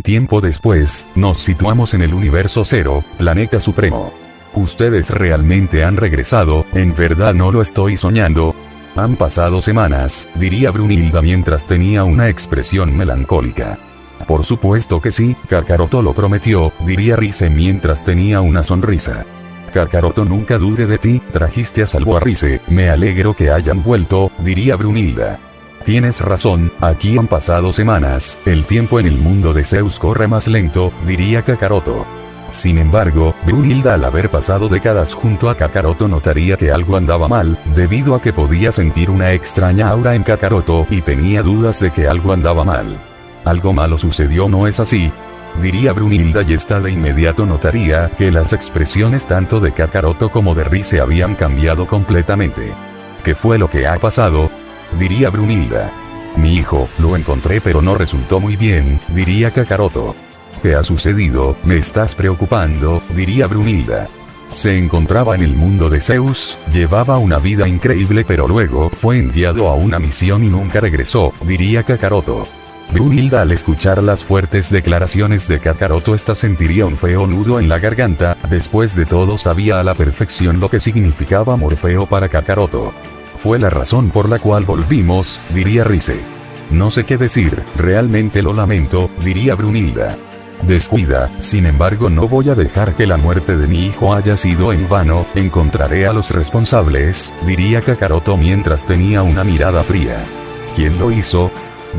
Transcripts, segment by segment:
Tiempo después, nos situamos en el universo 0, planeta supremo. Ustedes realmente han regresado, en verdad no lo estoy soñando. Han pasado semanas, diría Brunilda mientras tenía una expresión melancólica. Por supuesto que sí, Kakaroto lo prometió, diría Rise mientras tenía una sonrisa. Kakaroto, nunca dude de ti, trajiste a salvo a Rise, me alegro que hayan vuelto, diría Brunilda. Tienes razón, aquí han pasado semanas, el tiempo en el mundo de Zeus corre más lento, diría Kakaroto. Sin embargo, Brunilda al haber pasado décadas junto a Kakaroto notaría que algo andaba mal, debido a que podía sentir una extraña aura en Kakaroto y tenía dudas de que algo andaba mal. Algo malo sucedió, ¿no es así?, diría Brunilda y esta de inmediato notaría que las expresiones tanto de Kakaroto como de Rise habían cambiado completamente. ¿Qué fue lo que ha pasado?, diría Brunilda. Mi hijo, lo encontré pero no resultó muy bien, diría Kakaroto. ¿Qué ha sucedido? Me estás preocupando, diría Brunilda. Se encontraba en el mundo de Zeus, llevaba una vida increíble pero luego fue enviado a una misión y nunca regresó, diría Kakaroto. Brunilda al escuchar las fuertes declaraciones de Kakaroto sentiría un feo nudo en la garganta, después de todo sabía a la perfección lo que significaba Morfeo para Kakaroto. Fue la razón por la cual volvimos, diría Rise. No sé qué decir, realmente lo lamento, diría Brunilda. Descuida, sin embargo no voy a dejar que la muerte de mi hijo haya sido en vano, encontraré a los responsables, diría Kakaroto mientras tenía una mirada fría. ¿Quién lo hizo?,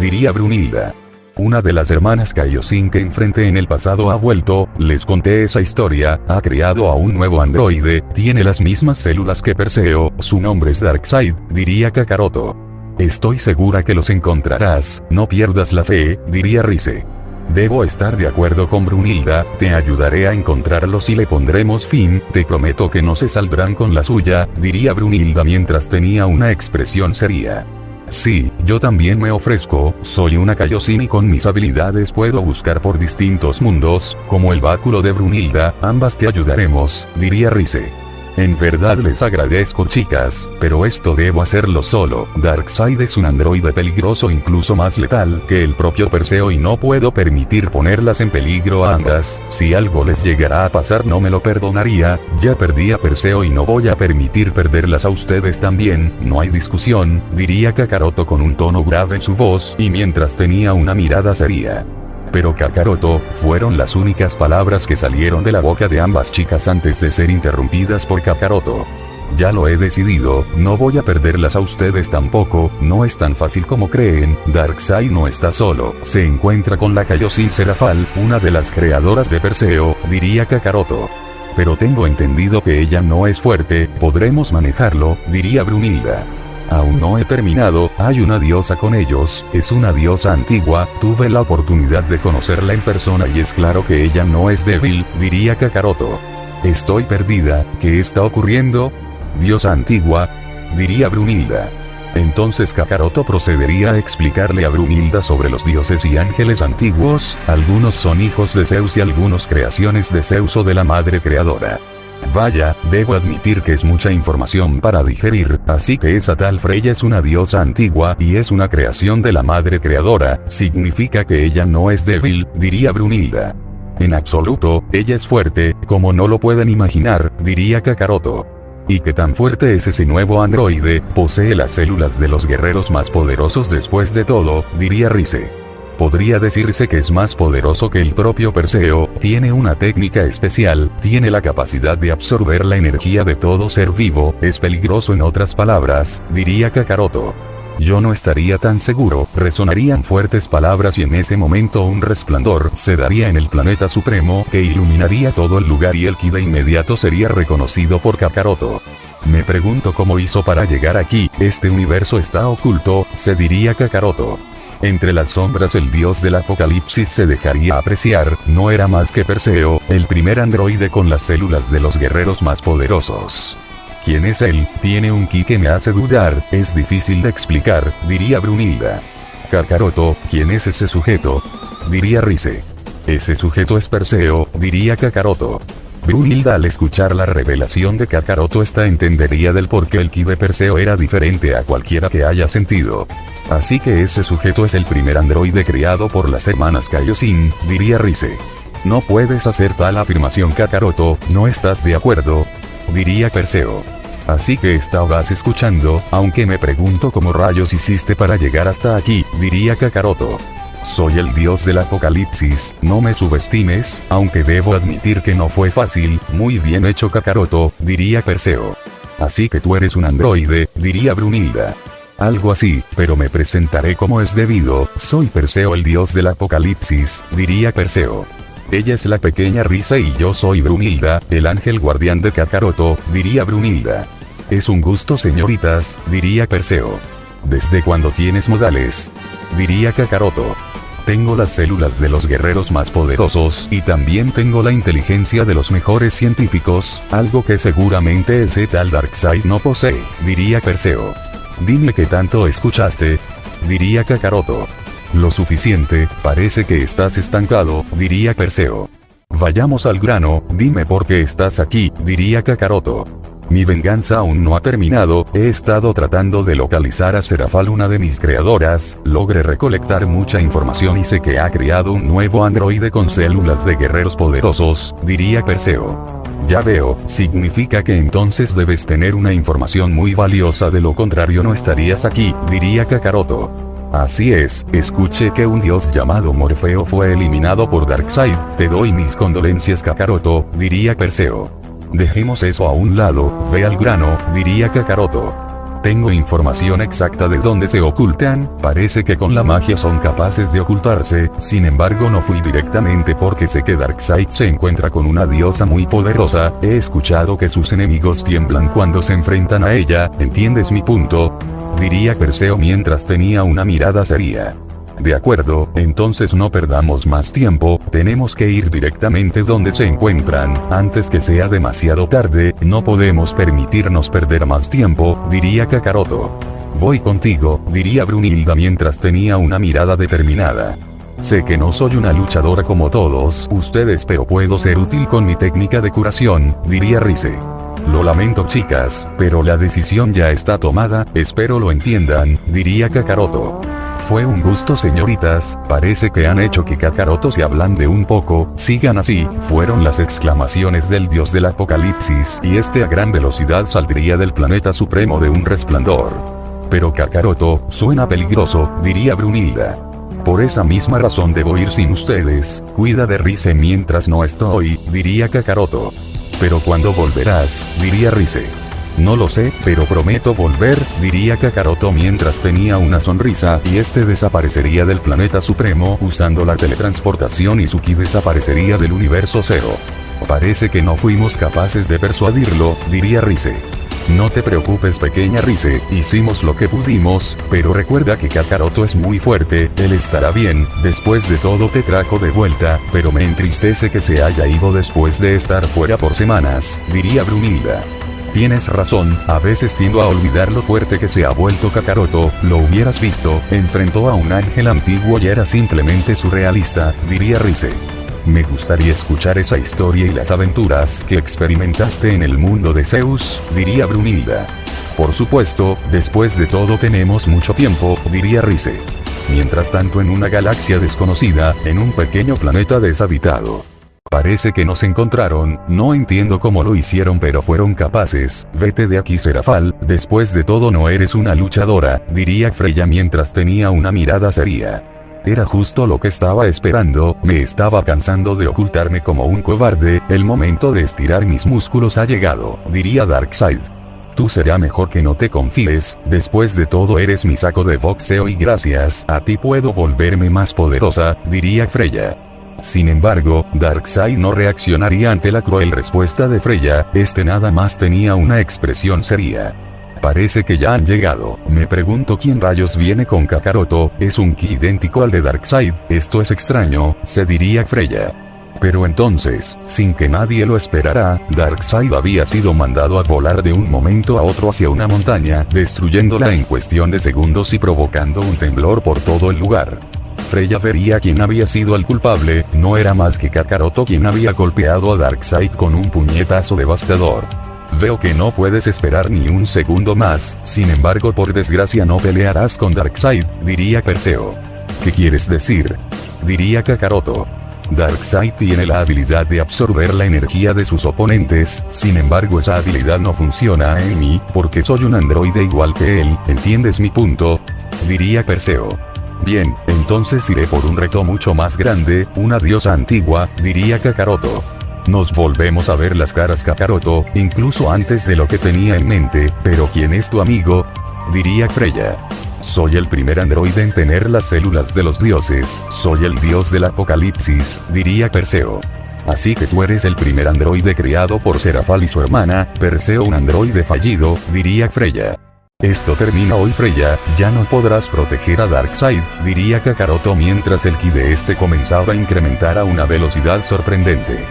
diría Brunilda. Una de las hermanas Kaioshin que enfrenté en el pasado ha vuelto, les conté esa historia, ha creado a un nuevo androide, tiene las mismas células que Perseo, su nombre es Darkseid, diría Kakaroto. Estoy segura que los encontrarás, no pierdas la fe, diría Rise. Debo estar de acuerdo con Brunilda, te ayudaré a encontrarlos y le pondremos fin, te prometo que no se saldrán con la suya, diría Brunilda mientras tenía una expresión seria. Sí, yo también me ofrezco, soy una Kaioshin y con mis habilidades puedo buscar por distintos mundos, como el báculo de Brunilda, ambas te ayudaremos, diría Rise. En verdad les agradezco chicas, pero esto debo hacerlo solo, Darkseid es un androide peligroso incluso más letal que el propio Perseo y no puedo permitir ponerlas en peligro a ambas, si algo les llegara a pasar no me lo perdonaría, ya perdí a Perseo y no voy a permitir perderlas a ustedes también, no hay discusión, diría Kakaroto con un tono grave en su voz y mientras tenía una mirada seria. Pero Kakaroto, fueron las únicas palabras que salieron de la boca de ambas chicas antes de ser interrumpidas por Kakaroto. Ya lo he decidido, no voy a perderlas a ustedes tampoco, no es tan fácil como creen, Darkseid no está solo, se encuentra con la Kaioshin Serafal, una de las creadoras de Perseo, diría Kakaroto. Pero tengo entendido que ella no es fuerte, podremos manejarlo, diría Brunilda. Aún no he terminado, hay una diosa con ellos, es una diosa antigua, tuve la oportunidad de conocerla en persona y es claro que ella no es débil, diría Kakaroto. Estoy perdida, ¿qué está ocurriendo? Diosa antigua, diría Brunilda. Entonces Kakaroto procedería a explicarle a Brunilda sobre los dioses y ángeles antiguos, algunos son hijos de Zeus y algunos creaciones de Zeus o de la madre creadora. Vaya, debo admitir que es mucha información para digerir, así que esa tal Freya es una diosa antigua y es una creación de la madre creadora, significa que ella no es débil, diría Brunilda. En absoluto, ella es fuerte, como no lo pueden imaginar, diría Kakaroto. ¿Y qué tan fuerte es ese nuevo androide? Posee las células de los guerreros más poderosos después de todo, diría Rise. Podría decirse que es más poderoso que el propio Perseo, tiene una técnica especial, tiene la capacidad de absorber la energía de todo ser vivo, es peligroso en otras palabras, diría Kakaroto. Yo no estaría tan seguro, resonarían fuertes palabras y en ese momento un resplandor se daría en el planeta supremo que iluminaría todo el lugar y el ki de inmediato sería reconocido por Kakaroto. Me pregunto cómo hizo para llegar aquí, este universo está oculto, se diría Kakaroto. Entre las sombras el dios del apocalipsis se dejaría apreciar, no era más que Perseo, el primer androide con las células de los guerreros más poderosos. ¿Quién es él? Tiene un ki que me hace dudar, es difícil de explicar, diría Brunilda. Kakaroto, ¿quién es ese sujeto? Diría Rise. Ese sujeto es Perseo, diría Kakaroto. Brunilda al escuchar la revelación de Kakaroto entendería del por qué el ki de Perseo era diferente a cualquiera que haya sentido. Así que ese sujeto es el primer androide creado por las hermanas Kaioshin, diría Rise. No puedes hacer tal afirmación, Kakaroto, ¿no estás de acuerdo? Diría Perseo. Así que estabas escuchando, aunque me pregunto cómo rayos hiciste para llegar hasta aquí, diría Kakaroto. Soy el dios del apocalipsis, no me subestimes, aunque debo admitir que no fue fácil. Muy bien hecho, Kakaroto, diría Perseo. Así que tú eres un androide, diría Brunilda. Algo así, pero me presentaré como es debido, soy Perseo el dios del apocalipsis, diría Perseo. Ella es la pequeña Rise y yo soy Brunilda, el ángel guardián de Kakaroto, diría Brunilda. Es un gusto, señoritas, diría Perseo. ¿Desde cuándo tienes modales? Diría Kakaroto. Tengo las células de los guerreros más poderosos y también tengo la inteligencia de los mejores científicos, algo que seguramente ese tal Darkseid no posee, diría Perseo. Dime qué tanto escuchaste, diría Kakaroto. Lo suficiente, parece que estás estancado, diría Perseo. Vayamos al grano, dime por qué estás aquí, diría Kakaroto. Mi venganza aún no ha terminado, he estado tratando de localizar a Serafal, una de mis creadoras, logré recolectar mucha información y sé que ha creado un nuevo androide con células de guerreros poderosos, diría Perseo. Ya veo, significa que entonces debes tener una información muy valiosa, de lo contrario no estarías aquí, diría Kakaroto. Así es, escuché que un dios llamado Morfeo fue eliminado por Darkseid, te doy mis condolencias, Kakaroto, diría Perseo. Dejemos eso a un lado, ve al grano, diría Kakaroto. Tengo información exacta de dónde se ocultan, parece que con la magia son capaces de ocultarse, sin embargo no fui directamente porque sé que Darkseid se encuentra con una diosa muy poderosa, he escuchado que sus enemigos tiemblan cuando se enfrentan a ella, ¿entiendes mi punto? Diría Perseo mientras tenía una mirada seria. De acuerdo, entonces no perdamos más tiempo, tenemos que ir directamente donde se encuentran, antes que sea demasiado tarde, no podemos permitirnos perder más tiempo, diría Kakaroto. Voy contigo, diría Brunilda mientras tenía una mirada determinada. Sé que no soy una luchadora como todos ustedes, pero puedo ser útil con mi técnica de curación, diría Rise. Lo lamento, chicas, pero la decisión ya está tomada, espero lo entiendan, diría Kakaroto. Fue un gusto, señoritas, parece que han hecho que Kakaroto se ablande un poco, sigan así, fueron las exclamaciones del dios del apocalipsis, y a gran velocidad saldría del planeta supremo de un resplandor. Pero Kakaroto, suena peligroso, diría Brunilda. Por esa misma razón debo ir sin ustedes, cuida de Rise mientras no estoy, diría Kakaroto. Pero ¿cuándo volverás? Diría Rise. No lo sé, pero prometo volver, diría Kakaroto mientras tenía una sonrisa, y desaparecería del planeta supremo usando la teletransportación y su ki desaparecería del universo cero. Parece que no fuimos capaces de persuadirlo, diría Rise. No te preocupes, pequeña Rise, hicimos lo que pudimos, pero recuerda que Kakaroto es muy fuerte, él estará bien, después de todo te trajo de vuelta, pero me entristece que se haya ido después de estar fuera por semanas, diría Brunilda. Tienes razón, a veces tiendo a olvidar lo fuerte que se ha vuelto Kakaroto, lo hubieras visto, enfrentó a un ángel antiguo y era simplemente surrealista, diría Rise. Me gustaría escuchar esa historia y las aventuras que experimentaste en el mundo de Zeus, diría Brunilda. Por supuesto, después de todo tenemos mucho tiempo, diría Rise. Mientras tanto, en una galaxia desconocida, en un pequeño planeta deshabitado. Parece que nos encontraron, no entiendo cómo lo hicieron, pero fueron capaces. Vete de aquí, Serafal, después de todo no eres una luchadora, diría Freya mientras tenía una mirada seria. Era justo lo que estaba esperando, me estaba cansando de ocultarme como un cobarde, el momento de estirar mis músculos ha llegado, diría Darkseid. Tú será mejor que no te confíes, después de todo eres mi saco de boxeo y gracias a ti puedo volverme más poderosa, diría Freya. Sin embargo, Darkseid no reaccionaría ante la cruel respuesta de Freya, nada más tenía una expresión seria. Parece que ya han llegado, me pregunto quién rayos viene con Kakaroto, es un ki idéntico al de Darkseid, esto es extraño, se diría Freya. Pero entonces, sin que nadie lo esperara, Darkseid había sido mandado a volar de un momento a otro hacia una montaña, destruyéndola en cuestión de segundos y provocando un temblor por todo el lugar. Freya vería quién había sido el culpable, no era más que Kakaroto quien había golpeado a Darkseid con un puñetazo devastador. Veo que no puedes esperar ni un segundo más, sin embargo por desgracia no pelearás con Darkseid, diría Perseo. ¿Qué quieres decir? Diría Kakaroto. Darkseid tiene la habilidad de absorber la energía de sus oponentes, sin embargo esa habilidad no funciona en mí, porque soy un androide igual que él, ¿entiendes mi punto? Diría Perseo. Bien, entonces iré por un reto mucho más grande, una diosa antigua, diría Kakaroto. Nos volvemos a ver las caras Kakaroto, incluso antes de lo que tenía en mente, pero ¿quién es tu amigo? Diría Freya. Soy el primer androide en tener las células de los dioses, soy el dios del apocalipsis, diría Perseo. Así que tú eres el primer androide creado por Serafal y su hermana, Perseo un androide fallido, diría Freya. Esto termina hoy Freya, ya no podrás proteger a Darkseid, diría Kakaroto mientras el ki de este comenzaba a incrementar a una velocidad sorprendente.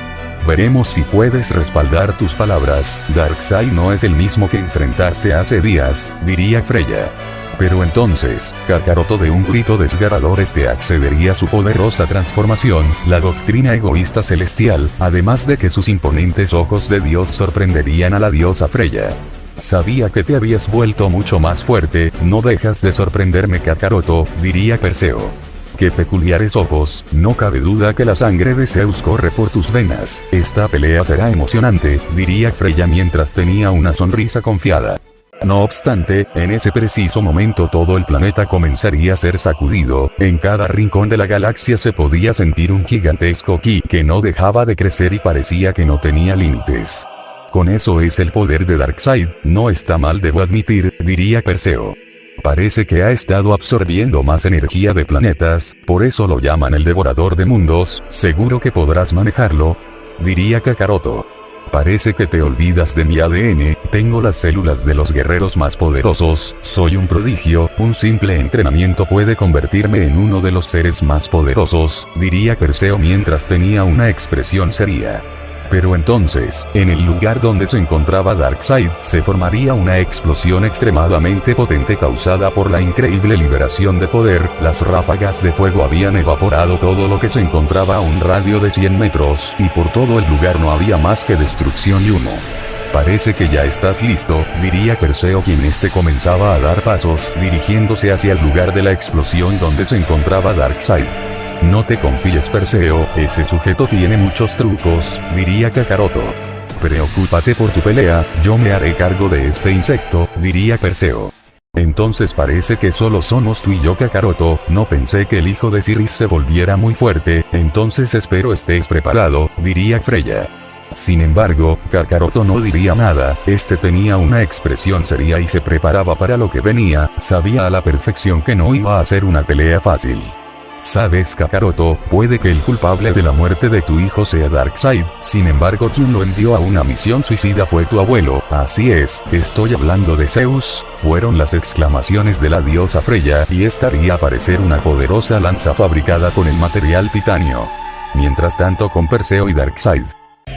Veremos si puedes respaldar tus palabras, Darkseid no es el mismo que enfrentaste hace días, diría Freya. Pero entonces, Kakaroto de un grito desgarrador accedería a su poderosa transformación, la doctrina egoísta celestial, además de que sus imponentes ojos de Dios sorprenderían a la diosa Freya. Sabía que te habías vuelto mucho más fuerte, no dejas de sorprenderme Kakaroto, diría Perseo. Qué peculiares ojos, no cabe duda que la sangre de Zeus corre por tus venas, esta pelea será emocionante, diría Freya mientras tenía una sonrisa confiada. No obstante, en ese preciso momento todo el planeta comenzaría a ser sacudido, en cada rincón de la galaxia se podía sentir un gigantesco ki que no dejaba de crecer y parecía que no tenía límites. Con eso es el poder de Darkseid, no está mal debo admitir, diría Perseo. Parece que ha estado absorbiendo más energía de planetas, por eso lo llaman el devorador de mundos, seguro que podrás manejarlo, diría Kakaroto. Parece que te olvidas de mi ADN, tengo las células de los guerreros más poderosos, soy un prodigio, un simple entrenamiento puede convertirme en uno de los seres más poderosos, diría Perseo mientras tenía una expresión seria. Pero entonces, en el lugar donde se encontraba Darkseid, se formaría una explosión extremadamente potente causada por la increíble liberación de poder, las ráfagas de fuego habían evaporado todo lo que se encontraba a un radio de 100 metros, y por todo el lugar no había más que destrucción y humo. Parece que ya estás listo, diría Perseo quien comenzaba a dar pasos, dirigiéndose hacia el lugar de la explosión donde se encontraba Darkseid. No te confíes Perseo, ese sujeto tiene muchos trucos, diría Kakaroto. Preocúpate por tu pelea, yo me haré cargo de este insecto, diría Perseo. Entonces parece que solo somos tú y yo Kakaroto, no pensé que el hijo de Siris se volviera muy fuerte, entonces espero estés preparado, diría Freya. Sin embargo, Kakaroto no diría nada, tenía una expresión seria y se preparaba para lo que venía, sabía a la perfección que no iba a ser una pelea fácil. Sabes Kakaroto, puede que el culpable de la muerte de tu hijo sea Darkseid, sin embargo quien lo envió a una misión suicida fue tu abuelo, así es, estoy hablando de Zeus, fueron las exclamaciones de la diosa Freya y estaría a parecer una poderosa lanza fabricada con el material titanio. Mientras tanto con Perseo y Darkseid.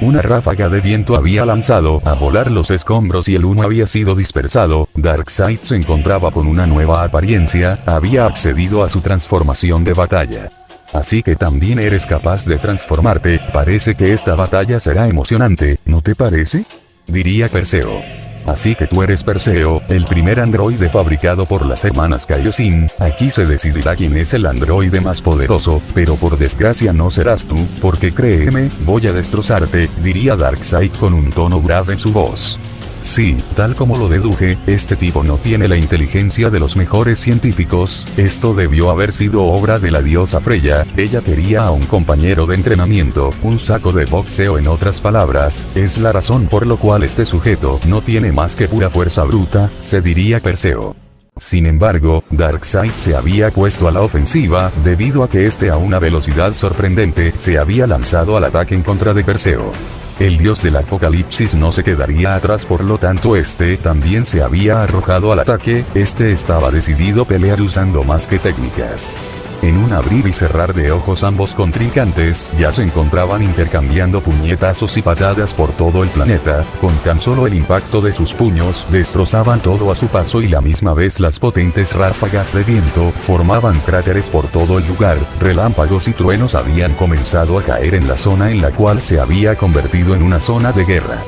Una ráfaga de viento había lanzado a volar los escombros y el humo había sido dispersado, Darkseid se encontraba con una nueva apariencia, había accedido a su transformación de batalla. Así que también eres capaz de transformarte, parece que esta batalla será emocionante, ¿no te parece? Diría Perseo. Así que tú eres Perseo, el primer androide fabricado por las hermanas Kaioshin, aquí se decidirá quién es el androide más poderoso, pero por desgracia no serás tú, porque créeme, voy a destrozarte, diría Darkseid con un tono grave en su voz. Sí, tal como lo deduje, este tipo no tiene la inteligencia de los mejores científicos, esto debió haber sido obra de la diosa Freya, ella quería a un compañero de entrenamiento, un saco de boxeo en otras palabras, es la razón por lo cual este sujeto no tiene más que pura fuerza bruta, se diría Perseo. Sin embargo, Darkseid se había puesto a la ofensiva, debido a que a una velocidad sorprendente, se había lanzado al ataque en contra de Perseo. El dios del apocalipsis no se quedaría atrás, por lo tanto también se había arrojado al ataque, estaba decidido a pelear usando más que técnicas. En un abrir y cerrar de ojos ambos contrincantes ya se encontraban intercambiando puñetazos y patadas por todo el planeta, con tan solo el impacto de sus puños destrozaban todo a su paso y la misma vez las potentes ráfagas de viento formaban cráteres por todo el lugar, relámpagos y truenos habían comenzado a caer en la zona en la cual se había convertido en una zona de guerra.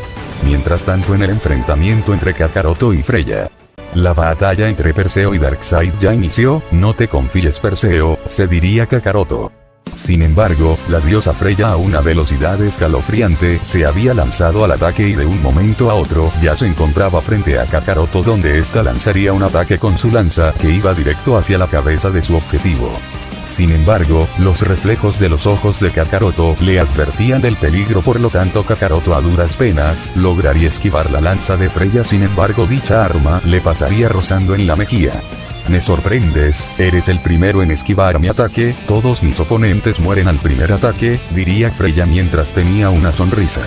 Mientras tanto en el enfrentamiento entre Kakaroto y Freya, la batalla entre Perseo y Darkseid ya inició. No te confíes Perseo, se diría Kakaroto. Sin embargo, la diosa Freya a una velocidad escalofriante se había lanzado al ataque y de un momento a otro ya se encontraba frente a Kakaroto donde ésta lanzaría un ataque con su lanza que iba directo hacia la cabeza de su objetivo. Sin embargo, los reflejos de los ojos de Kakaroto le advertían del peligro, por lo tanto Kakaroto a duras penas lograría esquivar la lanza de Freya. Sin embargo, dicha arma le pasaría rozando en la mejilla. Me sorprendes, eres el primero en esquivar mi ataque, todos mis oponentes mueren al primer ataque, diría Freya mientras tenía una sonrisa.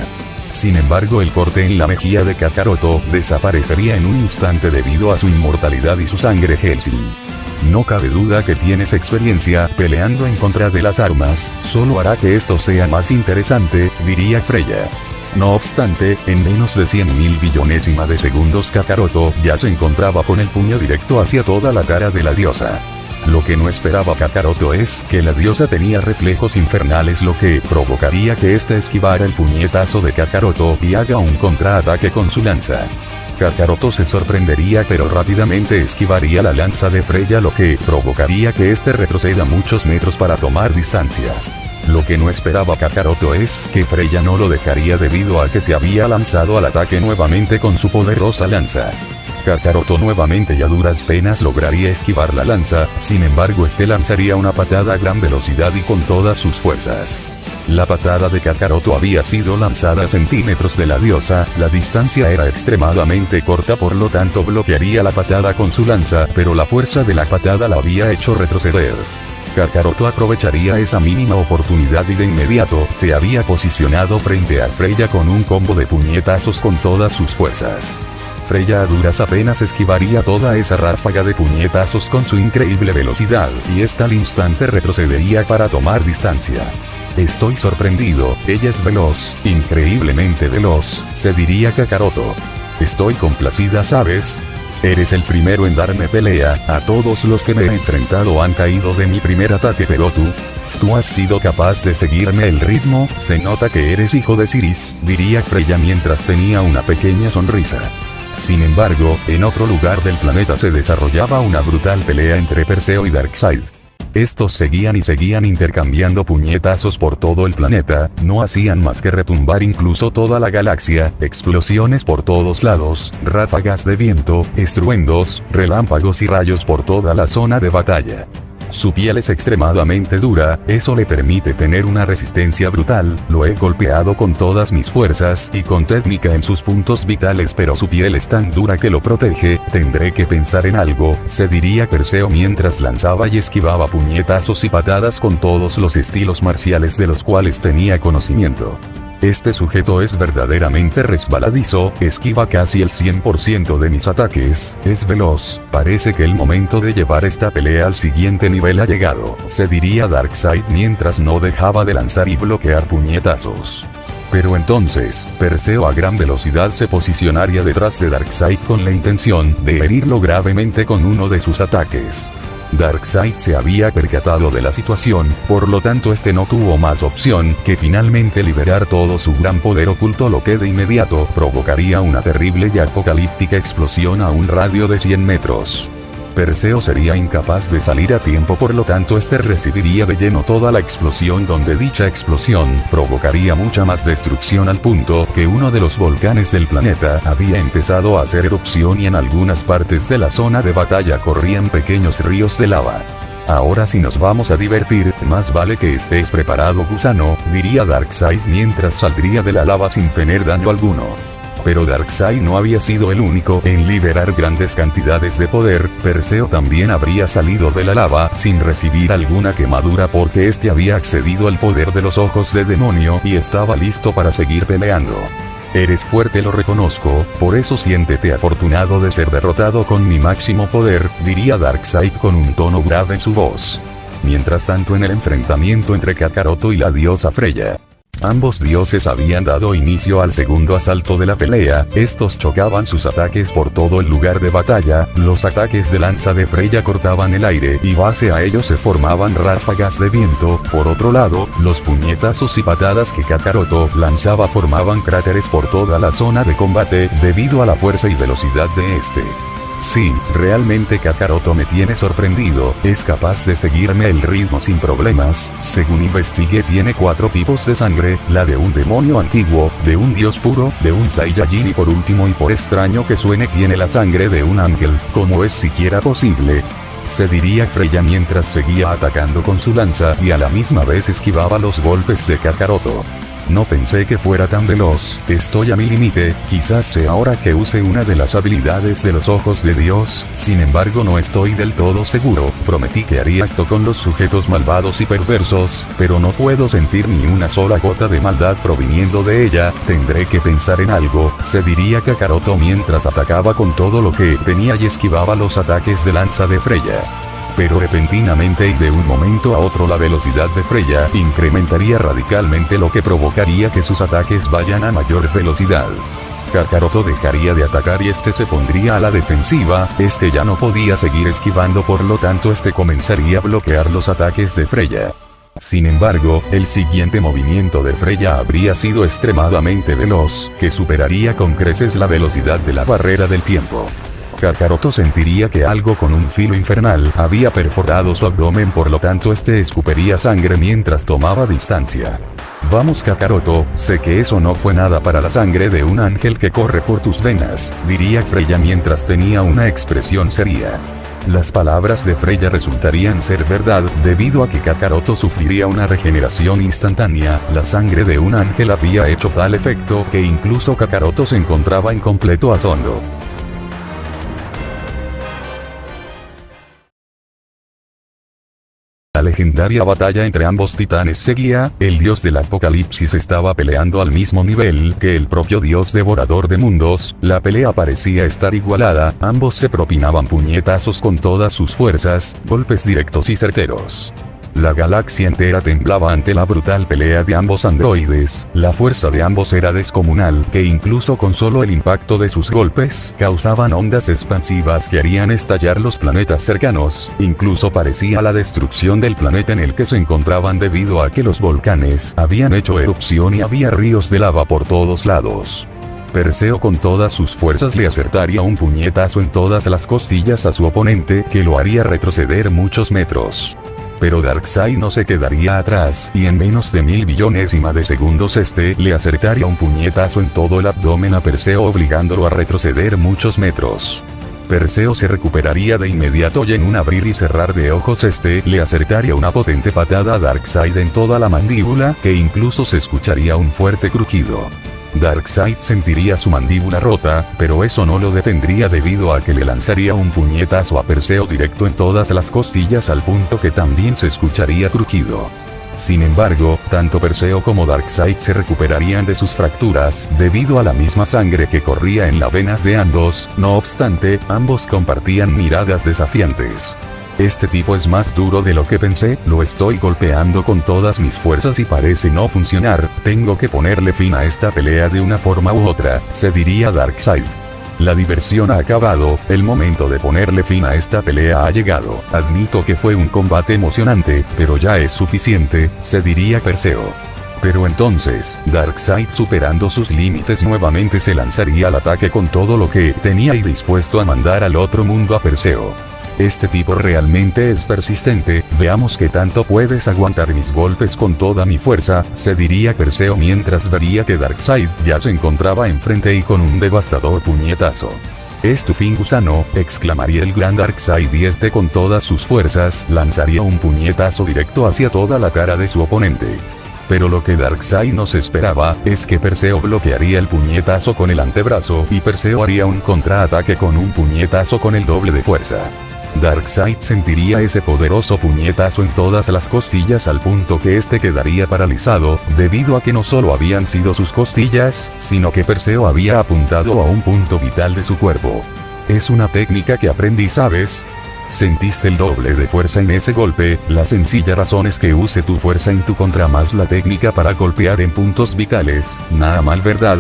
Sin embargo, el corte en la mejilla de Kakaroto desaparecería en un instante debido a su inmortalidad y su sangre Hellsing. No cabe duda que tienes experiencia peleando en contra de las armas, solo hará que esto sea más interesante, diría Freya. No obstante, en menos de 100.000 billonésima de segundos Kakaroto ya se encontraba con el puño directo hacia toda la cara de la diosa. Lo que no esperaba Kakaroto es que la diosa tenía reflejos infernales, lo que provocaría que ésta esquivara el puñetazo de Kakaroto y haga un contraataque con su lanza. Kakaroto se sorprendería pero rápidamente esquivaría la lanza de Freya, lo que provocaría que éste retroceda muchos metros para tomar distancia. Lo que no esperaba Kakaroto es que Freya no lo dejaría debido a que se había lanzado al ataque nuevamente con su poderosa lanza. Kakaroto nuevamente y a duras penas lograría esquivar la lanza, sin embargo este lanzaría una patada a gran velocidad y con todas sus fuerzas. La patada de Kakaroto había sido lanzada a centímetros de la diosa, la distancia era extremadamente corta, por lo tanto bloquearía la patada con su lanza, pero la fuerza de la patada la había hecho retroceder. Kakaroto aprovecharía esa mínima oportunidad y de inmediato se había posicionado frente a Freya con un combo de puñetazos con todas sus fuerzas. Freya a duras apenas esquivaría toda esa ráfaga de puñetazos con su increíble velocidad, y esta al instante retrocedería para tomar distancia. Estoy sorprendido, ella es veloz, increíblemente veloz, se diría Kakaroto. Estoy complacida, ¿sabes? Eres el primero en darme pelea, a todos los que me he enfrentado han caído de mi primer ataque, pero tú has sido capaz de seguirme el ritmo, se nota que eres hijo de Siris, diría Freya mientras tenía una pequeña sonrisa. Sin embargo, en otro lugar del planeta se desarrollaba una brutal pelea entre Perseo y Darkseid. Estos seguían y seguían intercambiando puñetazos por todo el planeta, no hacían más que retumbar incluso toda la galaxia, explosiones por todos lados, ráfagas de viento, estruendos, relámpagos y rayos por toda la zona de batalla. Su piel es extremadamente dura, eso le permite tener una resistencia brutal, lo he golpeado con todas mis fuerzas y con técnica en sus puntos vitales, pero su piel es tan dura que lo protege, tendré que pensar en algo, se diría Perseo mientras lanzaba y esquivaba puñetazos y patadas con todos los estilos marciales de los cuales tenía conocimiento. Este sujeto es verdaderamente resbaladizo, esquiva casi el 100% de mis ataques, es veloz, parece que el momento de llevar esta pelea al siguiente nivel ha llegado, se diría Darkseid mientras no dejaba de lanzar y bloquear puñetazos. Pero entonces, Perseo a gran velocidad se posicionaría detrás de Darkseid con la intención de herirlo gravemente con uno de sus ataques. Darkseid se había percatado de la situación, por lo tanto este no tuvo más opción que finalmente liberar todo su gran poder oculto, lo que de inmediato provocaría una terrible y apocalíptica explosión a un radio de 100 metros. Perseo sería incapaz de salir a tiempo, por lo tanto este recibiría de lleno toda la explosión, donde dicha explosión provocaría mucha más destrucción al punto que uno de los volcanes del planeta había empezado a hacer erupción y en algunas partes de la zona de batalla corrían pequeños ríos de lava. Ahora si nos vamos a divertir, más vale que estés preparado, gusano, diría Darkseid mientras saldría de la lava sin tener daño alguno. Pero Darkseid no había sido el único en liberar grandes cantidades de poder, Perseo también habría salido de la lava sin recibir alguna quemadura porque este había accedido al poder de los ojos de demonio y estaba listo para seguir peleando. Eres fuerte, lo reconozco, por eso siéntete afortunado de ser derrotado con mi máximo poder, diría Darkseid con un tono grave en su voz. Mientras tanto, en el enfrentamiento entre Kakaroto y la diosa Freya, ambos dioses habían dado inicio al segundo asalto de la pelea. Estos chocaban sus ataques por todo el lugar de batalla. Los ataques de lanza de Freya cortaban el aire y base a ellos se formaban ráfagas de viento. Por otro lado, los puñetazos y patadas que Kakaroto lanzaba formaban cráteres por toda la zona de combate debido a la fuerza y velocidad de este. Sí, realmente Kakaroto me tiene sorprendido, es capaz de seguirme el ritmo sin problemas. Según investigué, tiene 4 tipos de sangre: la de un demonio antiguo, de un dios puro, de un Saiyajin y por último, y por extraño que suene, tiene la sangre de un ángel. ¿Cómo es siquiera posible?, se diría Freya mientras seguía atacando con su lanza y a la misma vez esquivaba los golpes de Kakaroto. No pensé que fuera tan veloz, estoy a mi límite, quizás sea hora que use una de las habilidades de los ojos de Dios, sin embargo no estoy del todo seguro. Prometí que haría esto con los sujetos malvados y perversos, pero no puedo sentir ni una sola gota de maldad proviniendo de ella. Tendré que pensar en algo, se diría Kakaroto mientras atacaba con todo lo que tenía y esquivaba los ataques de lanza de Freya. Pero repentinamente y de un momento a otro la velocidad de Freya incrementaría radicalmente, lo que provocaría que sus ataques vayan a mayor velocidad. Kakaroto dejaría de atacar y este se pondría a la defensiva. Este ya no podía seguir esquivando, por lo tanto este comenzaría a bloquear los ataques de Freya. Sin embargo, el siguiente movimiento de Freya habría sido extremadamente veloz, que superaría con creces la velocidad de la barrera del tiempo. Kakaroto sentiría que algo con un filo infernal había perforado su abdomen, por lo tanto este escupiría sangre mientras tomaba distancia. Vamos Kakaroto, sé que eso no fue nada para la sangre de un ángel que corre por tus venas, diría Freya mientras tenía una expresión seria. Las palabras de Freya resultarían ser verdad, debido a que Kakaroto sufriría una regeneración instantánea. La sangre de un ángel había hecho tal efecto que incluso Kakaroto se encontraba en completo asombro. La legendaria batalla entre ambos titanes seguía. El dios del apocalipsis estaba peleando al mismo nivel que el propio dios devorador de mundos. La pelea parecía estar igualada, ambos se propinaban puñetazos con todas sus fuerzas, golpes directos y certeros. La galaxia entera temblaba ante la brutal pelea de ambos androides. La fuerza de ambos era descomunal, que incluso con solo el impacto de sus golpes, causaban ondas expansivas que harían estallar los planetas cercanos. Incluso parecía la destrucción del planeta en el que se encontraban, debido a que los volcanes habían hecho erupción y había ríos de lava por todos lados. Perseo con todas sus fuerzas le acertaría un puñetazo en todas las costillas a su oponente, que lo haría retroceder muchos metros. Pero Darkseid no se quedaría atrás, y en menos de 1000 billonésima de segundos este le acertaría un puñetazo en todo el abdomen a Perseo, obligándolo a retroceder muchos metros. Perseo se recuperaría de inmediato y en un abrir y cerrar de ojos este le acertaría una potente patada a Darkseid en toda la mandíbula, que incluso se escucharía un fuerte crujido. Darkseid sentiría su mandíbula rota, pero eso no lo detendría debido a que le lanzaría un puñetazo a Perseo directo en todas las costillas, al punto que también se escucharía crujido. Sin embargo, tanto Perseo como Darkseid se recuperarían de sus fracturas debido a la misma sangre que corría en las venas de ambos. No obstante, ambos compartían miradas desafiantes. Este tipo es más duro de lo que pensé, lo estoy golpeando con todas mis fuerzas y parece no funcionar. Tengo que ponerle fin a esta pelea de una forma u otra, se diría Darkseid. La diversión ha acabado, el momento de ponerle fin a esta pelea ha llegado. Admito que fue un combate emocionante, pero ya es suficiente, se diría Perseo. Pero entonces, Darkseid, superando sus límites nuevamente, se lanzaría al ataque con todo lo que tenía y dispuesto a mandar al otro mundo a Perseo. Este tipo realmente es persistente, veamos qué tanto puedes aguantar mis golpes con toda mi fuerza, se diría Perseo mientras vería que Darkseid ya se encontraba enfrente y con un devastador puñetazo. «Es tu fin, gusano», exclamaría el gran Darkseid, y este con todas sus fuerzas lanzaría un puñetazo directo hacia toda la cara de su oponente. Pero lo que Darkseid no se esperaba es que Perseo bloquearía el puñetazo con el antebrazo y Perseo haría un contraataque con un puñetazo con el doble de fuerza. Darkseid sentiría ese poderoso puñetazo en todas las costillas, al punto que este quedaría paralizado, debido a que no solo habían sido sus costillas, sino que Perseo había apuntado a un punto vital de su cuerpo. «Es una técnica que aprendí, ¿sabes?», Sentiste el doble de fuerza en ese golpe, la sencilla razón es que use tu fuerza en tu contra más la técnica para golpear en puntos vitales, nada mal, ¿verdad?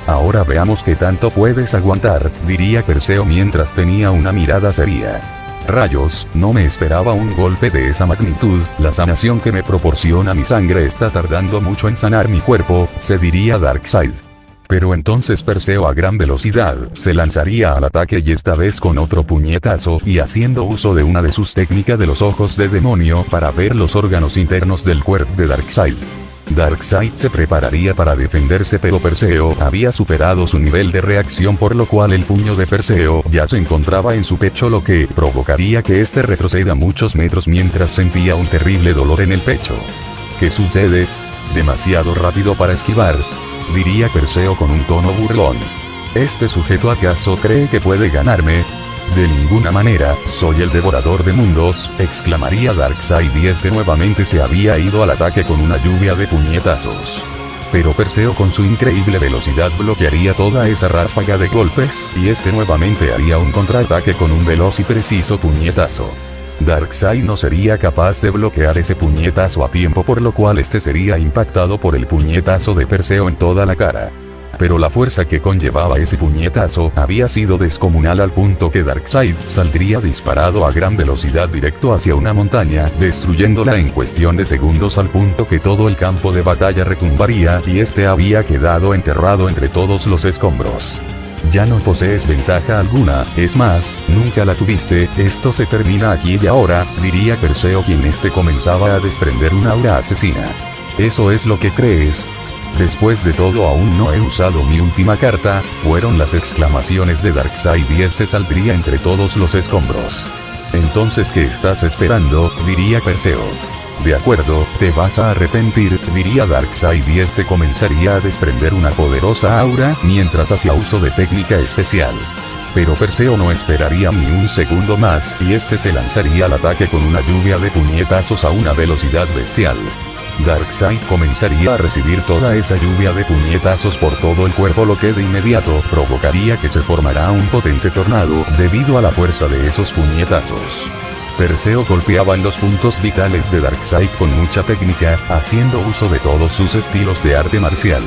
Ahora veamos qué tanto puedes aguantar, diría Perseo mientras tenía una mirada seria. Rayos, no me esperaba un golpe de esa magnitud, la sanación que me proporciona mi sangre está tardando mucho en sanar mi cuerpo, se diría Darkseid. Pero entonces Perseo a gran velocidad, se lanzaría al ataque y esta vez con otro puñetazo y haciendo uso de una de sus técnicas de los ojos de demonio para ver los órganos internos del cuerpo de Darkseid. Darkseid se prepararía para defenderse pero Perseo había superado su nivel de reacción por lo cual el puño de Perseo ya se encontraba en su pecho lo que provocaría que este retroceda muchos metros mientras sentía un terrible dolor en el pecho. ¿Qué sucede? Demasiado rápido para esquivar, diría Perseo con un tono burlón. ¿Este sujeto acaso cree que puede ganarme? De ninguna manera, soy el devorador de mundos, exclamaría Darkseid y este nuevamente se había ido al ataque con una lluvia de puñetazos. Pero Perseo con su increíble velocidad bloquearía toda esa ráfaga de golpes y este nuevamente haría un contraataque con un veloz y preciso puñetazo. Darkseid no sería capaz de bloquear ese puñetazo a tiempo por lo cual este sería impactado por el puñetazo de Perseo en toda la cara. Pero la fuerza que conllevaba ese puñetazo había sido descomunal al punto que Darkseid saldría disparado a gran velocidad directo hacia una montaña, destruyéndola en cuestión de segundos al punto que todo el campo de batalla retumbaría y este había quedado enterrado entre todos los escombros. Ya no posees ventaja alguna, es más, nunca la tuviste, esto se termina aquí y ahora, diría Perseo quien comenzaba a desprender una aura asesina. ¿Eso es lo que crees? Después de todo aún no he usado mi última carta, fueron las exclamaciones de Darkseid y saldría entre todos los escombros. Entonces ¿qué estás esperando? Diría Perseo. De acuerdo, te vas a arrepentir, diría Darkseid y comenzaría a desprender una poderosa aura mientras hacía uso de técnica especial. Pero Perseo no esperaría ni un segundo más y se lanzaría al ataque con una lluvia de puñetazos a una velocidad bestial. Darkseid comenzaría a recibir toda esa lluvia de puñetazos por todo el cuerpo lo que de inmediato provocaría que se formara un potente tornado debido a la fuerza de esos puñetazos. Perseo golpeaba en los puntos vitales de Darkseid con mucha técnica, haciendo uso de todos sus estilos de arte marcial.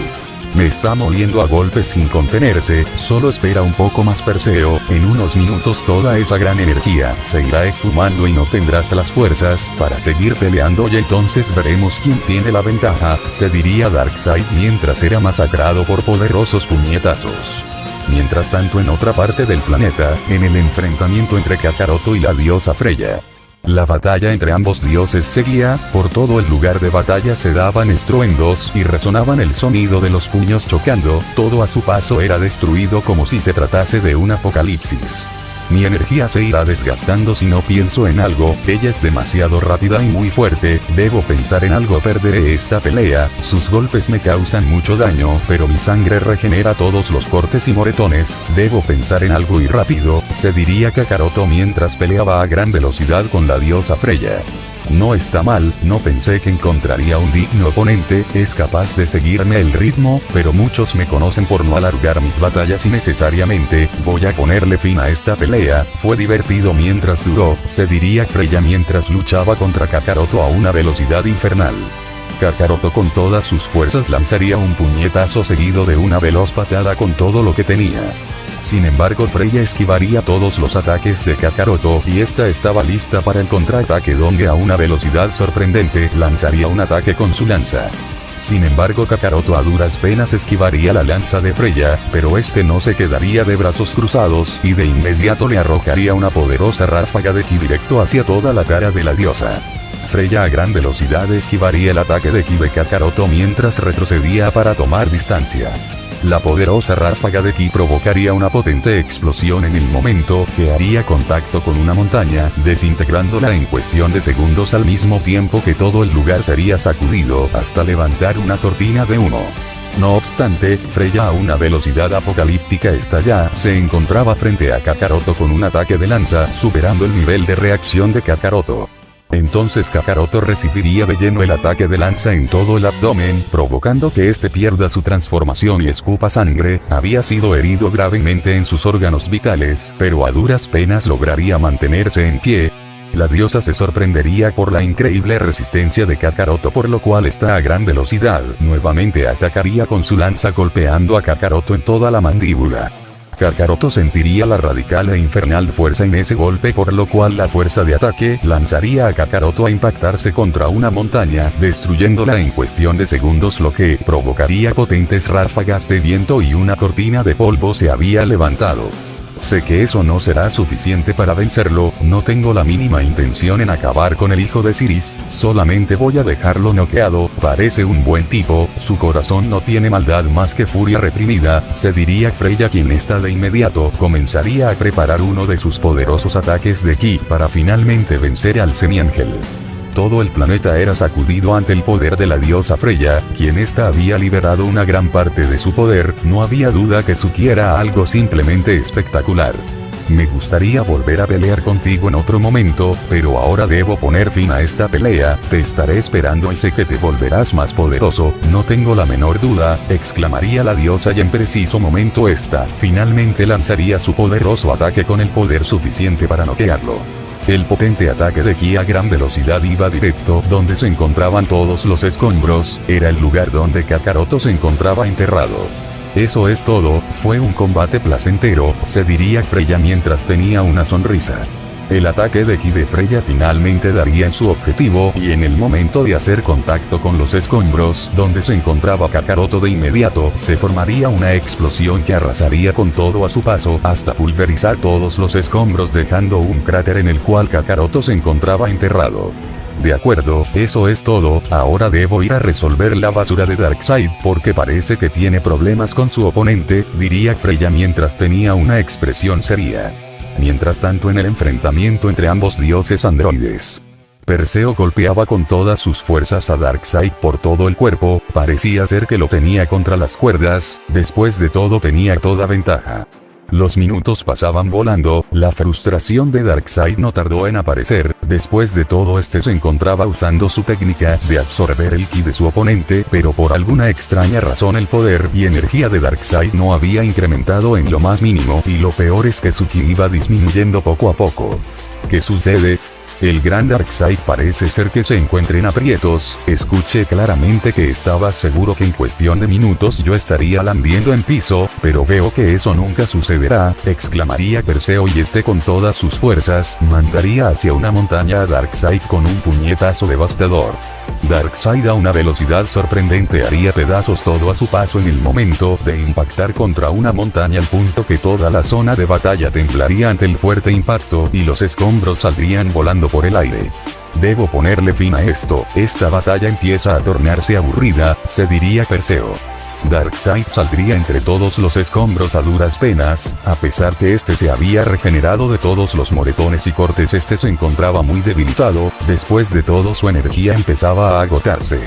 Me está moliendo a golpes sin contenerse, solo espera un poco más Perseo, en unos minutos toda esa gran energía se irá esfumando y no tendrás las fuerzas para seguir peleando y entonces veremos quién tiene la ventaja, se diría Darkseid mientras era masacrado por poderosos puñetazos. Mientras tanto en otra parte del planeta, en el enfrentamiento entre Kakaroto y la diosa Freya. La batalla entre ambos dioses seguía, por todo el lugar de batalla se daban estruendos y resonaban el sonido de los puños chocando, todo a su paso era destruido como si se tratase de un apocalipsis. Mi energía se irá desgastando si no pienso en algo, ella es demasiado rápida y muy fuerte, debo pensar en algo, perderé esta pelea, sus golpes me causan mucho daño, pero mi sangre regenera todos los cortes y moretones, debo pensar en algo y rápido, se diría Kakaroto mientras peleaba a gran velocidad con la diosa Freya. No está mal, no pensé que encontraría un digno oponente, es capaz de seguirme el ritmo, pero muchos me conocen por no alargar mis batallas innecesariamente, voy a ponerle fin a esta pelea, fue divertido mientras duró, se diría Freya mientras luchaba contra Kakaroto a una velocidad infernal. Kakaroto con todas sus fuerzas lanzaría un puñetazo seguido de una veloz patada con todo lo que tenía. Sin embargo Freya esquivaría todos los ataques de Kakaroto y estaba lista para el contraataque donde a una velocidad sorprendente lanzaría un ataque con su lanza. Sin embargo Kakaroto a duras penas esquivaría la lanza de Freya, pero no se quedaría de brazos cruzados y de inmediato le arrojaría una poderosa ráfaga de ki directo hacia toda la cara de la diosa. Freya a gran velocidad esquivaría el ataque de ki de Kakaroto mientras retrocedía para tomar distancia. La poderosa ráfaga de ki provocaría una potente explosión en el momento que haría contacto con una montaña, desintegrándola en cuestión de segundos al mismo tiempo que todo el lugar sería sacudido hasta levantar una cortina de humo. No obstante, Freya a una velocidad apocalíptica se encontraba frente a Kakaroto con un ataque de lanza, superando el nivel de reacción de Kakaroto. Entonces Kakaroto recibiría de lleno el ataque de lanza en todo el abdomen, provocando que este pierda su transformación y escupa sangre. Había sido herido gravemente en sus órganos vitales, pero a duras penas lograría mantenerse en pie. La diosa se sorprendería por la increíble resistencia de Kakaroto, por lo cual está a gran velocidad. Nuevamente atacaría con su lanza golpeando a Kakaroto en toda la mandíbula. Kakaroto sentiría la radical e infernal fuerza en ese golpe, por lo cual la fuerza de ataque lanzaría a Kakaroto a impactarse contra una montaña, destruyéndola en cuestión de segundos, lo que provocaría potentes ráfagas de viento y una cortina de polvo se había levantado. Sé que eso no será suficiente para vencerlo, no tengo la mínima intención en acabar con el hijo de Siris, solamente voy a dejarlo noqueado. Parece un buen tipo, su corazón no tiene maldad más que furia reprimida, se diría Freya, quien está de inmediato comenzaría a preparar uno de sus poderosos ataques de ki para finalmente vencer al semiángel. Todo el planeta era sacudido ante el poder de la diosa Freya, quien ésta había liberado una gran parte de su poder. No había duda que su ki era algo simplemente espectacular. Me gustaría volver a pelear contigo en otro momento, pero ahora debo poner fin a esta pelea. Te estaré esperando y sé que te volverás más poderoso, no tengo la menor duda, exclamaría la diosa, y en preciso momento esta finalmente lanzaría su poderoso ataque con el poder suficiente para noquearlo. El potente ataque de ki a gran velocidad iba directo donde se encontraban todos los escombros, era el lugar donde Kakaroto se encontraba enterrado. Eso es todo, fue un combate placentero, se diría Freya mientras tenía una sonrisa. El ataque de ki de Freya finalmente daría en su objetivo, y en el momento de hacer contacto con los escombros donde se encontraba Kakaroto, de inmediato se formaría una explosión que arrasaría con todo a su paso hasta pulverizar todos los escombros, dejando un cráter en el cual Kakaroto se encontraba enterrado. De acuerdo, eso es todo, ahora debo ir a resolver la basura de Darkseid porque parece que tiene problemas con su oponente, diría Freya mientras tenía una expresión seria. Mientras tanto, en el enfrentamiento entre ambos dioses androides, Perseo golpeaba con todas sus fuerzas a Darkseid por todo el cuerpo, parecía ser que lo tenía contra las cuerdas, después de todo tenía toda ventaja. Los minutos pasaban volando, la frustración de Darkseid no tardó en aparecer. Después de todo, este se encontraba usando su técnica de absorber el ki de su oponente, pero por alguna extraña razón el poder y energía de Darkseid no había incrementado en lo más mínimo, y lo peor es que su ki iba disminuyendo poco a poco. ¿Qué sucede? El gran Darkseid parece ser que se encuentra en aprietos. Escuché claramente que estabas seguro que en cuestión de minutos yo estaría lambiendo en piso, pero veo que eso nunca sucederá, exclamaría Perseo, y este con todas sus fuerzas mandaría hacia una montaña a Darkseid con un puñetazo devastador. Darkseid a una velocidad sorprendente haría pedazos todo a su paso en el momento de impactar contra una montaña, al punto que toda la zona de batalla temblaría ante el fuerte impacto y los escombros saldrían volando por el aire. Debo ponerle fin a esto, esta batalla empieza a tornarse aburrida, se diría Perseo. Darkseid saldría entre todos los escombros a duras penas, a pesar que este se había regenerado de todos los moretones y cortes. Este se encontraba muy debilitado, después de todo su energía empezaba a agotarse.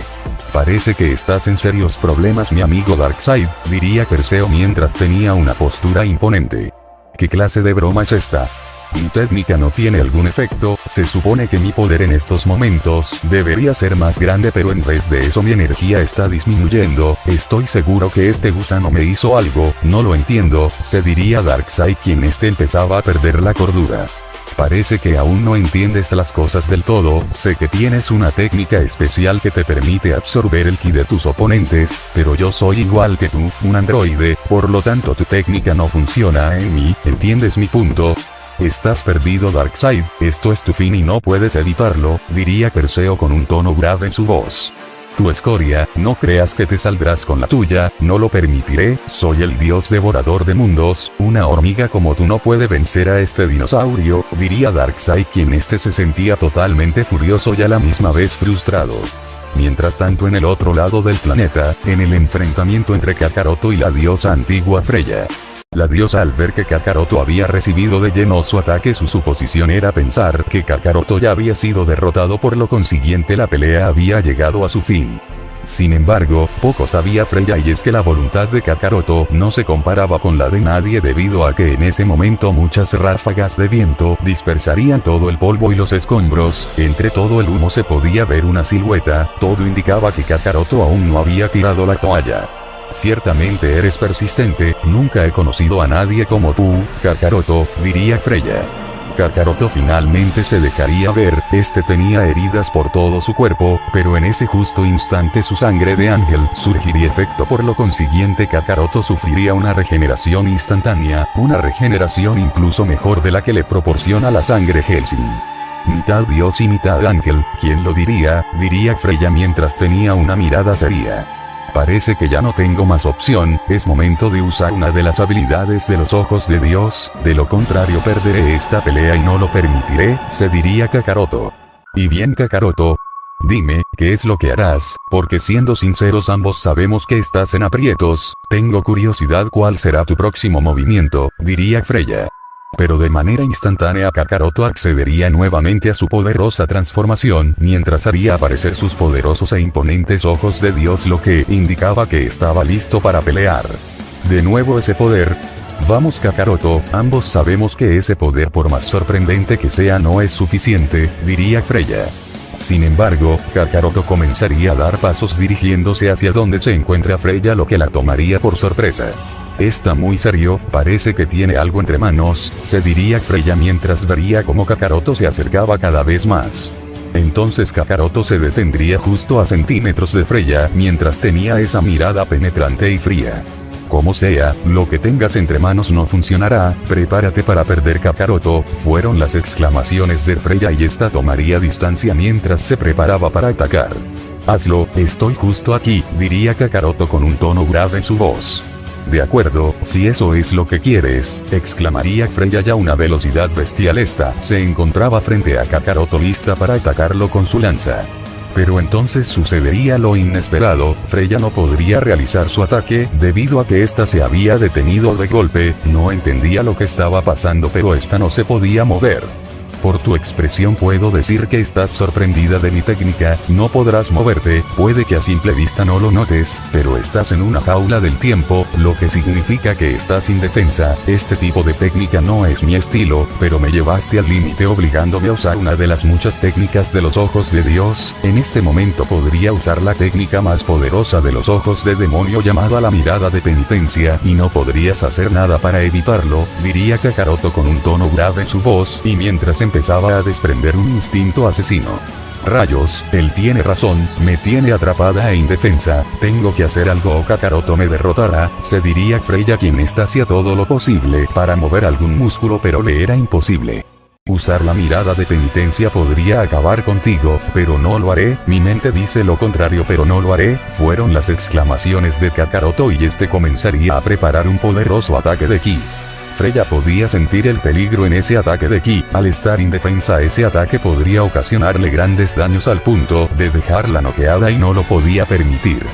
Parece que estás en serios problemas, mi amigo Darkseid, diría Perseo mientras tenía una postura imponente. ¿Qué clase de broma es esta? Mi técnica no tiene algún efecto, se supone que mi poder en estos momentos debería ser más grande, pero en vez de eso mi energía está disminuyendo. Estoy seguro que este gusano me hizo algo, no lo entiendo, se diría Darkseid, quien empezaba a perder la cordura. Parece que aún no entiendes las cosas del todo, sé que tienes una técnica especial que te permite absorber el ki de tus oponentes, pero yo soy igual que tú, un androide, por lo tanto tu técnica no funciona en mí, ¿entiendes mi punto? Estás perdido, Darkseid, esto es tu fin y no puedes evitarlo, diría Perseo con un tono grave en su voz. Tu escoria, no creas que te saldrás con la tuya, no lo permitiré, soy el dios devorador de mundos, una hormiga como tú no puede vencer a este dinosaurio, diría Darkseid, quien se sentía totalmente furioso y a la misma vez frustrado. Mientras tanto, en el otro lado del planeta, en el enfrentamiento entre Kakaroto y la diosa antigua Freya. La diosa, al ver que Kakaroto había recibido de lleno su ataque, su suposición era pensar que Kakaroto ya había sido derrotado, por lo consiguiente la pelea había llegado a su fin. Sin embargo, poco sabía Freya, y es que la voluntad de Kakaroto no se comparaba con la de nadie, debido a que en ese momento muchas ráfagas de viento dispersarían todo el polvo y los escombros. Entre todo el humo se podía ver una silueta. Todo indicaba que Kakaroto aún no había tirado la toalla. Ciertamente eres persistente, nunca he conocido a nadie como tú, Kakaroto, diría Freya. Kakaroto finalmente se dejaría ver. Tenía heridas por todo su cuerpo, pero en ese justo instante su sangre de ángel surgiría efecto, por lo consiguiente Kakaroto sufriría una regeneración instantánea, una regeneración incluso mejor de la que le proporciona la sangre Hellsing. Mitad dios y mitad ángel, ¿quién lo diría?, diría Freya mientras tenía una mirada seria. Parece que ya no tengo más opción, es momento de usar una de las habilidades de los ojos de Dios, de lo contrario perderé esta pelea y no lo permitiré, se diría Kakaroto. Y bien Kakaroto, dime, ¿qué es lo que harás? Porque siendo sinceros ambos sabemos que estás en aprietos, tengo curiosidad cuál será tu próximo movimiento, diría Freya. Pero de manera instantánea Kakaroto accedería nuevamente a su poderosa transformación, mientras haría aparecer sus poderosos e imponentes ojos de Dios, lo que indicaba que estaba listo para pelear. De nuevo ese poder. Vamos Kakaroto, ambos sabemos que ese poder, por más sorprendente que sea, no es suficiente, diría Freya. Sin embargo, Kakaroto comenzaría a dar pasos dirigiéndose hacia donde se encuentra Freya, lo que la tomaría por sorpresa. Está muy serio, parece que tiene algo entre manos, se diría Freya mientras vería cómo Kakaroto se acercaba cada vez más. Entonces Kakaroto se detendría justo a centímetros de Freya, mientras tenía esa mirada penetrante y fría. Como sea, lo que tengas entre manos no funcionará, prepárate para perder Kakaroto, fueron las exclamaciones de Freya, y esta tomaría distancia mientras se preparaba para atacar. Hazlo, estoy justo aquí, diría Kakaroto con un tono grave en su voz. De acuerdo, si eso es lo que quieres, exclamaría Freya ya a una velocidad bestial. Se encontraba frente a Kakaroto lista para atacarlo con su lanza. Pero entonces sucedería lo inesperado, Freya no podría realizar su ataque, debido a que ésta se había detenido de golpe. No entendía lo que estaba pasando, pero ésta no se podía mover. Por tu expresión puedo decir que estás sorprendida de mi técnica, no podrás moverte, puede que a simple vista no lo notes, pero estás en una jaula del tiempo, lo que significa que estás indefensa. Este tipo de técnica no es mi estilo, pero me llevaste al límite obligándome a usar una de las muchas técnicas de los ojos de Dios. En este momento podría usar la técnica más poderosa de los ojos de demonio llamada la mirada de penitencia, y no podrías hacer nada para evitarlo, diría Kakaroto con un tono grave en su voz, y mientras empezaba a desprender un instinto asesino. Rayos, él tiene razón, me tiene atrapada e indefensa, tengo que hacer algo o Kakaroto me derrotará, se diría Freya, quien hacía todo lo posible para mover algún músculo, pero le era imposible. Usar la mirada de penitencia podría acabar contigo, pero no lo haré, mi mente dice lo contrario, pero no lo haré, fueron las exclamaciones de Kakaroto, y comenzaría a preparar un poderoso ataque de ki. Freya podía sentir el peligro en ese ataque de ki. Al estar indefensa, ese ataque podría ocasionarle grandes daños al punto de dejarla noqueada, y no lo podía permitir.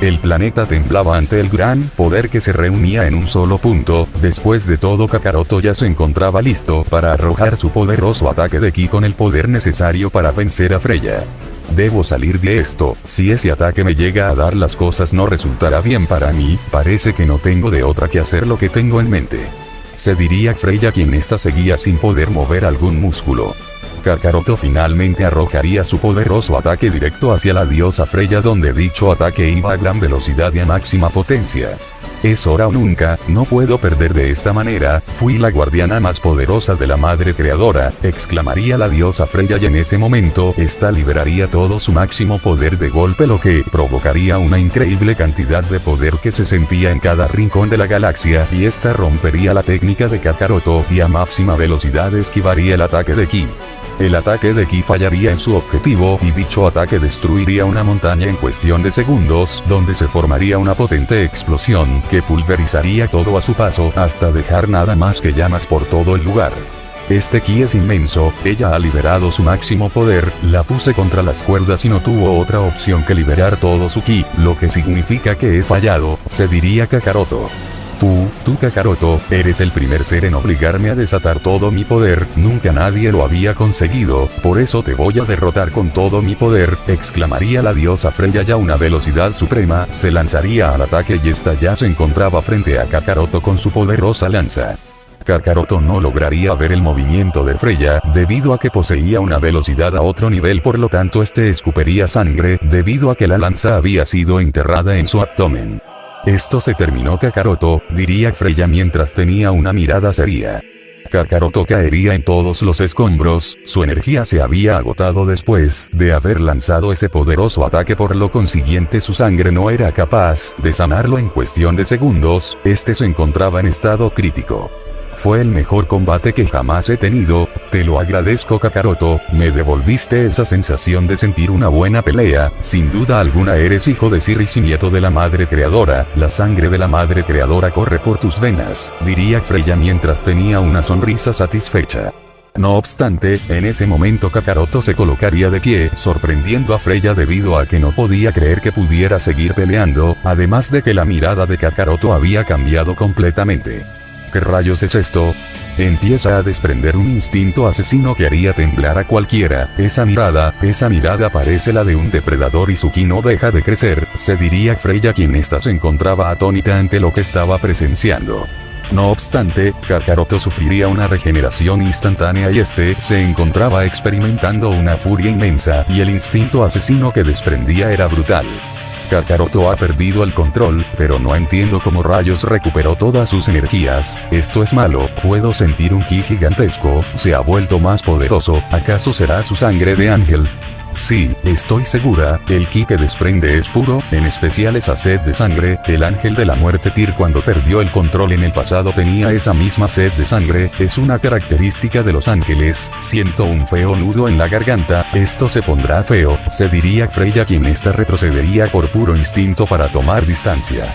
El planeta temblaba ante el gran poder que se reunía en un solo punto. Después de todo, Kakaroto ya se encontraba listo para arrojar su poderoso ataque de ki con el poder necesario para vencer a Freya. Debo salir de esto, si ese ataque me llega a dar, las cosas no resultará bien para mí, parece que no tengo de otra que hacer lo que tengo en mente. Se diría Freya, quien seguía sin poder mover algún músculo. Kakaroto finalmente arrojaría su poderoso ataque directo hacia la diosa Freya, donde dicho ataque iba a gran velocidad y a máxima potencia. Es ahora o nunca, no puedo perder de esta manera, fui la guardiana más poderosa de la madre creadora, exclamaría la diosa Freya, y en ese momento, esta liberaría todo su máximo poder de golpe, lo que provocaría una increíble cantidad de poder que se sentía en cada rincón de la galaxia, y esta rompería la técnica de Kakaroto, y a máxima velocidad esquivaría el ataque de ki. El ataque de ki fallaría en su objetivo, y dicho ataque destruiría una montaña en cuestión de segundos, donde se formaría una potente explosión, que pulverizaría todo a su paso, hasta dejar nada más que llamas por todo el lugar. Este ki es inmenso, ella ha liberado su máximo poder, la puse contra las cuerdas y no tuvo otra opción que liberar todo su ki, lo que significa que he fallado, se diría Kakaroto. Tú Kakaroto, eres el primer ser en obligarme a desatar todo mi poder, nunca nadie lo había conseguido, por eso te voy a derrotar con todo mi poder, exclamaría la diosa Freya ya a una velocidad suprema, se lanzaría al ataque y esta ya se encontraba frente a Kakaroto con su poderosa lanza. Kakaroto no lograría ver el movimiento de Freya, debido a que poseía una velocidad a otro nivel, por lo tanto este escupiría sangre, debido a que la lanza había sido enterrada en su abdomen. Esto se terminó Kakaroto, diría Freya mientras tenía una mirada seria. Kakaroto caería en todos los escombros, su energía se había agotado después de haber lanzado ese poderoso ataque, por lo consiguiente su sangre no era capaz de sanarlo en cuestión de segundos, este se encontraba en estado crítico. Fue el mejor combate que jamás he tenido, te lo agradezco Kakaroto, me devolviste esa sensación de sentir una buena pelea, sin duda alguna eres hijo de Sirris y nieto de la madre creadora, la sangre de la madre creadora corre por tus venas, diría Freya mientras tenía una sonrisa satisfecha. No obstante, en ese momento Kakaroto se colocaría de pie, sorprendiendo a Freya debido a que no podía creer que pudiera seguir peleando, además de que la mirada de Kakaroto había cambiado completamente. ¿Qué rayos es esto? Empieza a desprender un instinto asesino que haría temblar a cualquiera, esa mirada parece la de un depredador y su ki no deja de crecer, se diría Freya quien ésta se encontraba atónita ante lo que estaba presenciando. No obstante, Kakaroto sufriría una regeneración instantánea y este se encontraba experimentando una furia inmensa y el instinto asesino que desprendía era brutal. Kakaroto ha perdido el control, pero no entiendo cómo rayos recuperó todas sus energías, esto es malo, puedo sentir un ki gigantesco, se ha vuelto más poderoso, ¿acaso será su sangre de ángel? Sí, estoy segura, el ki que desprende es puro, en especial esa sed de sangre, el ángel de la muerte Tyr cuando perdió el control en el pasado tenía esa misma sed de sangre, es una característica de los ángeles, siento un feo nudo en la garganta, esto se pondrá feo, se diría Freya quien ésta retrocedería por puro instinto para tomar distancia.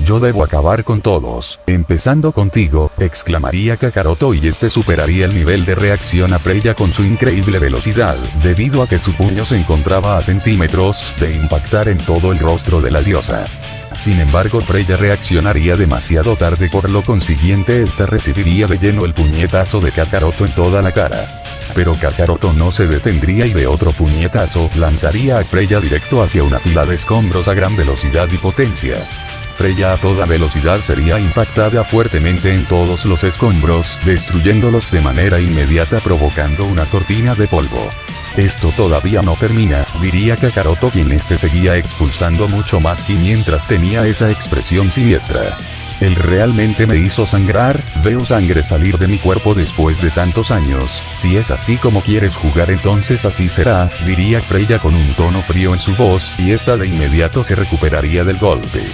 Yo debo acabar con todos, empezando contigo, exclamaría Kakaroto y este superaría el nivel de reacción a Freya con su increíble velocidad, debido a que su puño se encontraba a centímetros de impactar en todo el rostro de la diosa. Sin embargo Freya reaccionaría demasiado tarde, por lo consiguiente esta recibiría de lleno el puñetazo de Kakaroto en toda la cara. Pero Kakaroto no se detendría y de otro puñetazo lanzaría a Freya directo hacia una pila de escombros a gran velocidad y potencia. Freya a toda velocidad sería impactada fuertemente en todos los escombros, destruyéndolos de manera inmediata provocando una cortina de polvo. Esto todavía no termina, diría Kakaroto quien seguía expulsando mucho más ki mientras tenía esa expresión siniestra. Él realmente me hizo sangrar, veo sangre salir de mi cuerpo después de tantos años, si es así como quieres jugar entonces así será, diría Freya con un tono frío en su voz y esta de inmediato se recuperaría del golpe.